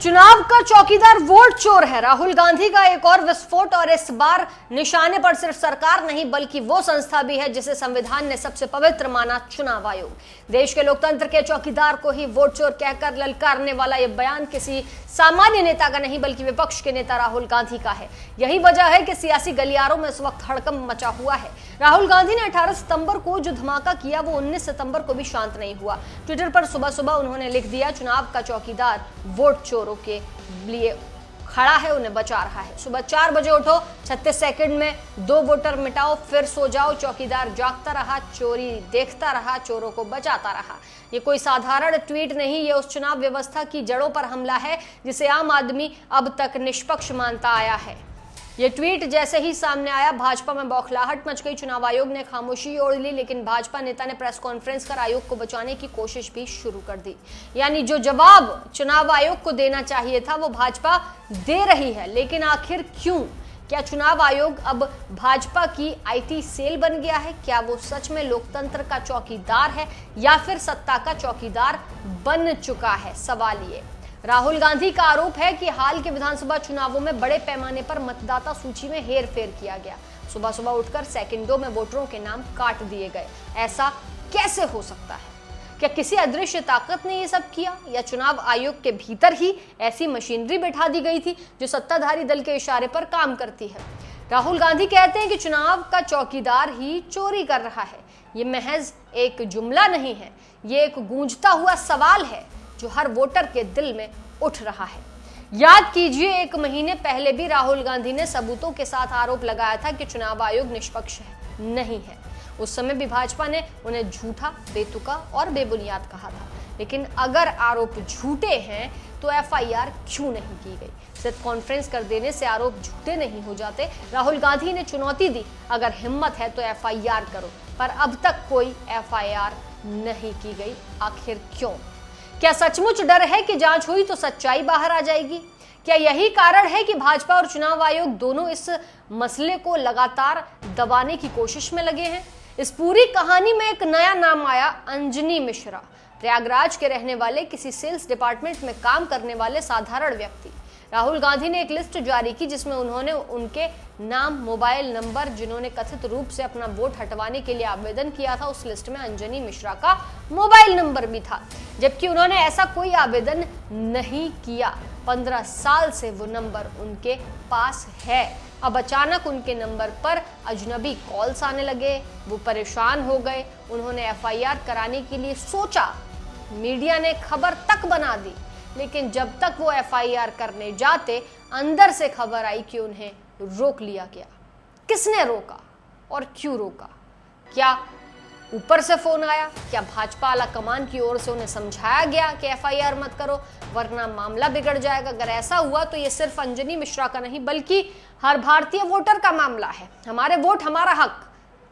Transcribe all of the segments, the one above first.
चुनाव का चौकीदार वोट चोर है। राहुल गांधी का एक और विस्फोट, और इस बार निशाने पर सिर्फ सरकार नहीं बल्कि वो संस्था भी है जिसे संविधान ने सबसे पवित्र माना, चुनाव आयोग। देश के लोकतंत्र के चौकीदार को ही वोट चोर कहकर ललकारने वाला यह बयान किसी सामान्य नेता का नहीं बल्कि विपक्ष के नेता राहुल गांधी का है। यही वजह है कि सियासी गलियारों में इस वक्त हड़कंप मचा हुआ है। राहुल गांधी ने 18 सितंबर को जो धमाका किया वो 19 सितंबर को भी शांत नहीं हुआ। ट्विटर पर सुबह सुबह उन्होंने लिख दिया, चुनाव का चौकीदार वोट चोरों के लिए खड़ा है, उन्हें बचा रहा है। सुबह 4 बजे उठो, 36 सेकंड में 2 वोटर मिटाओ, फिर सो जाओ। चौकीदार जागता रहा, चोरी देखता रहा, चोरों को बचाता रहा। ये कोई साधारण ट्वीट नहीं, ये उस चुनाव व्यवस्था की जड़ों पर हमला है जिसे आम आदमी अब तक निष्पक्ष मानता आया है। ये ट्वीट जैसे ही सामने आया, भाजपा में बौखलाहट मच गई। चुनाव आयोग ने खामोशी ओढ़ ली, लेकिन भाजपा नेता ने प्रेस कॉन्फ्रेंस कर आयोग को बचाने की कोशिश भी शुरू कर दी। यानी जो जवाब चुनाव आयोग को देना चाहिए था वो भाजपा दे रही है, लेकिन आखिर क्यों? क्या चुनाव आयोग अब भाजपा की आईटी सेल बन गया है? क्या वो सच में लोकतंत्र का चौकीदार है या फिर सत्ता का चौकीदार बन चुका है? सवाल ये। राहुल गांधी का आरोप है कि हाल के विधानसभा चुनावों में बड़े पैमाने पर मतदाता सूची में हेरफेर किया गया। सुबह सुबह उठकर सेकंडों में वोटरों के नाम काट दिए गए। ऐसा कैसे हो सकता है? क्या किसी अदृश्य ताकत ने ये सब किया, या चुनाव आयोग के भीतर ही ऐसी मशीनरी बैठा दी गई थी जो सत्ताधारी दल के इशारे पर काम करती है? राहुल गांधी कहते हैं कि चुनाव का चौकीदार ही चोरी कर रहा है। ये महज एक जुमला नहीं है, ये एक गूंजता हुआ सवाल है जो हर वोटर के दिल में उठ रहा है। याद कीजिए, 1 महीने पहले भी राहुल गांधी ने सबूतों के साथ आरोप लगाया था कि चुनाव आयोग निष्पक्ष नहीं है। उस समय भी भाजपा ने उन्हें झूठा, बेतुका और बेबुनियाद कहा था। लेकिन अगर आरोप झूठे हैं तो एफआईआर क्यों नहीं की गई? सिर्फ कॉन्फ्रेंस कर देने से आरोप झूठे नहीं हो जाते। राहुल गांधी ने चुनौती दी, अगर हिम्मत है तो एफआईआर करो, पर अब तक कोई एफआईआर नहीं की गई। आखिर क्यों? क्या सचमुच डर है कि जांच हुई तो सच्चाई बाहर आ जाएगी? क्या यही कारण है कि भाजपा और चुनाव आयोग दोनों इस मसले को लगातार दबाने की कोशिश में लगे हैं? इस पूरी कहानी में एक नया नाम आया, अंजनी मिश्रा। प्रयागराज के रहने वाले, किसी सेल्स डिपार्टमेंट में काम करने वाले साधारण व्यक्ति। राहुल गांधी ने एक लिस्ट जारी की जिसमें उन्होंने उनके नाम, मोबाइल नंबर, जिन्होंने कथित रूप से अपना वोट हटवाने के लिए आवेदन किया था, उस लिस्ट में अंजनी मिश्रा का मोबाइल नंबर भी था, जबकि उन्होंने ऐसा कोई आवेदन नहीं किया। 15 साल से वो नंबर उनके पास है। अब अचानक उनके नंबर पर अजनबी कॉल्स आने लगे, वो परेशान हो गए। उन्होंने एफआईआर कराने के लिए सोचा, मीडिया ने खबर तक बना दी, लेकिन जब तक वो एफआईआर करने जाते, अंदर से खबर आई कि उन्हें रोक लिया गया। किसने रोका और क्यों रोका? क्या ऊपर से फोन आया? क्या भाजपा आला कमान की ओर से उन्हें समझाया गया कि एफआईआर मत करो वरना मामला बिगड़ जाएगा? अगर ऐसा हुआ तो ये सिर्फ अंजनी मिश्रा का नहीं बल्कि हर भारतीय वोटर का मामला है। हमारे वोट हमारा हक।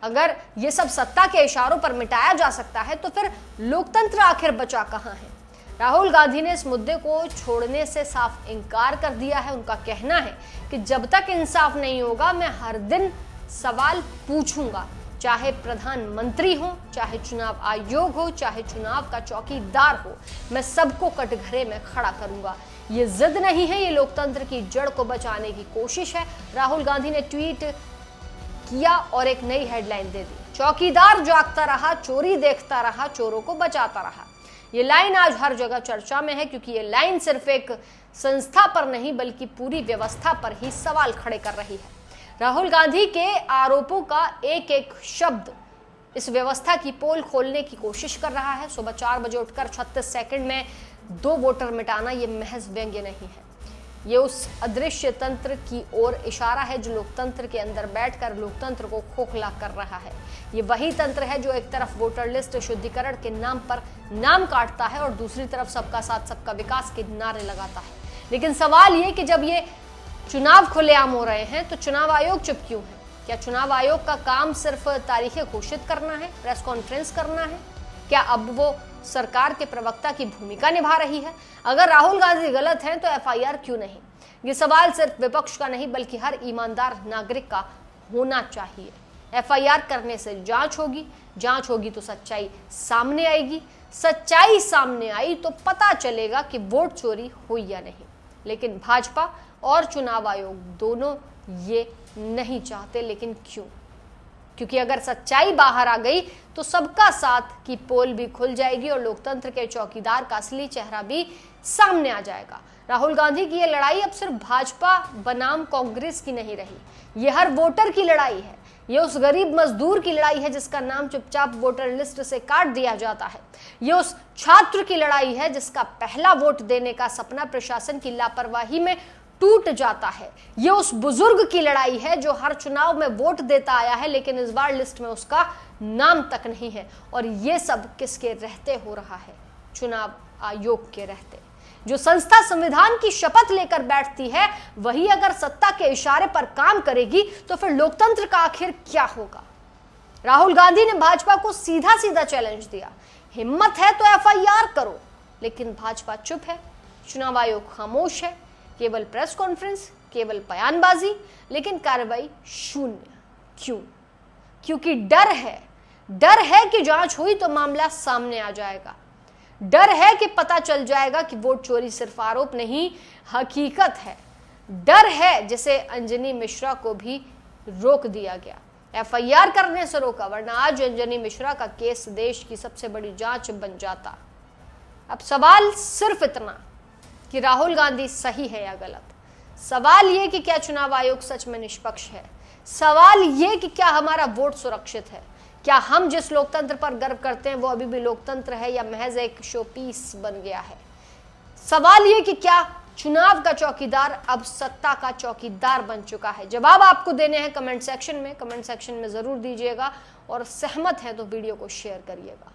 अगर ये सब सत्ता के इशारों पर मिटाया जा सकता है तो फिर लोकतंत्र आखिर बचा कहां है? राहुल गांधी ने इस मुद्दे को छोड़ने से साफ इनकार कर दिया है। उनका कहना है कि जब तक इंसाफ नहीं होगा मैं हर दिन सवाल पूछूंगा, चाहे प्रधानमंत्री हो, चाहे चुनाव आयोग हो, चाहे चुनाव का चौकीदार हो, मैं सबको कटघरे में खड़ा करूंगा। ये जिद नहीं है, ये लोकतंत्र की जड़ को बचाने की कोशिश है। राहुल गांधी ने ट्वीट किया और एक नई हेडलाइन दे दी, चौकीदार जागता रहा, चोरी देखता रहा, चोरों को बचाता रहा। ये लाइन आज हर जगह चर्चा में है, क्योंकि ये लाइन सिर्फ एक संस्था पर नहीं बल्कि पूरी व्यवस्था पर ही सवाल खड़े कर रही है। राहुल गांधी के आरोपों का एक एक शब्द इस व्यवस्था की पोल खोलने की कोशिश कर रहा है। सुबह 4 बजे उठकर 36 सेकंड में 2 वोटर मिटाना ये महज व्यंग्य नहीं है, ये उस अदृश्य तंत्र की ओर इशारा है जो लोकतंत्र के अंदर बैठकर लोकतंत्र को खोखला कर रहा है। ये वही तंत्र है जो एक तरफ वोटर लिस्ट शुद्धिकरण के नाम पर नाम काटता है और दूसरी तरफ सबका साथ सबका विकास के नारे लगाता है। लेकिन सवाल ये कि जब ये चुनाव खुलेआम हो रहे हैं तो चुनाव आयोग चुप क्यों है? क्या चुनाव आयोग का काम सिर्फ तारीखें घोषित करना है, प्रेस कॉन्फ्रेंस करना है? क्या अब वो सरकार के प्रवक्ता की भूमिका निभा रही है? अगर राहुल गांधी गलत हैं तो एफआईआर क्यों नहीं? ये सवाल सिर्फ विपक्ष का नहीं बल्कि हर ईमानदार नागरिक का होना चाहिए। एफआईआर करने से जांच होगी तो सच्चाई सामने आएगी। सच्चाई सामने आई तो पता चलेगा कि वोट चोरी हुई या नहीं। लेकिन भाजपा और चुनाव आयोग दोनों ये नहीं चाहते। लेकिन क्यों? क्योंकि अगर सच्चाई बाहर आ गई तो सबका साथ की पोल भी खुल जाएगी और लोकतंत्र के चौकीदार का असली चेहरा भी सामने आ जाएगा। राहुल गांधी की ये लड़ाई अब सिर्फ भाजपा बनाम कांग्रेस की नहीं रही, ये हर वोटर की लड़ाई है। ये उस गरीब मजदूर की लड़ाई है जिसका नाम चुपचाप वोटर लिस्ट से काट दिया जाता है। ये उस छात्र की लड़ाई है जिसका पहला वोट देने का सपना प्रशासन की लापरवाही में टूट जाता है। ये उस बुजुर्ग की लड़ाई है जो हर चुनाव में वोट देता आया है लेकिन इस बार लिस्ट में उसका नाम तक नहीं है। और ये सब किसके रहते हो रहा है? चुनाव आयोग के रहते। जो संस्था संविधान की शपथ लेकर बैठती है वही अगर सत्ता के इशारे पर काम करेगी तो फिर लोकतंत्र का आखिर क्या होगा? राहुल गांधी ने भाजपा को सीधा सीधा चैलेंज दिया, हिम्मत है तो एफआईआर करो। लेकिन भाजपा चुप है, चुनाव आयोग खामोश है, केवल प्रेस कॉन्फ्रेंस, केवल बयानबाजी, लेकिन कार्रवाई शून्य। क्यों? क्योंकि डर है कि जांच हुई तो मामला सामने आ जाएगा। डर है कि पता चल जाएगा कि वोट चोरी सिर्फ आरोप नहीं हकीकत है। डर है जिसे अंजनी मिश्रा को भी रोक दिया गया, एफआईआर करने से रोका, वरना आज अंजनी मिश्रा का केस देश की सबसे बड़ी जांच बन जाता। अब सवाल सिर्फ इतना कि राहुल गांधी सही है या गलत। सवाल ये कि क्या चुनाव आयोग सच में निष्पक्ष है। सवाल ये कि क्या हमारा वोट सुरक्षित है। क्या हम जिस लोकतंत्र पर गर्व करते हैं वो अभी भी लोकतंत्र है या महज एक शो पीस बन गया है। सवाल ये कि क्या चुनाव का चौकीदार अब सत्ता का चौकीदार बन चुका है। जवाब आपको देने हैं कमेंट सेक्शन में जरूर दीजिएगा और सहमत हैं तो वीडियो को शेयर करिएगा।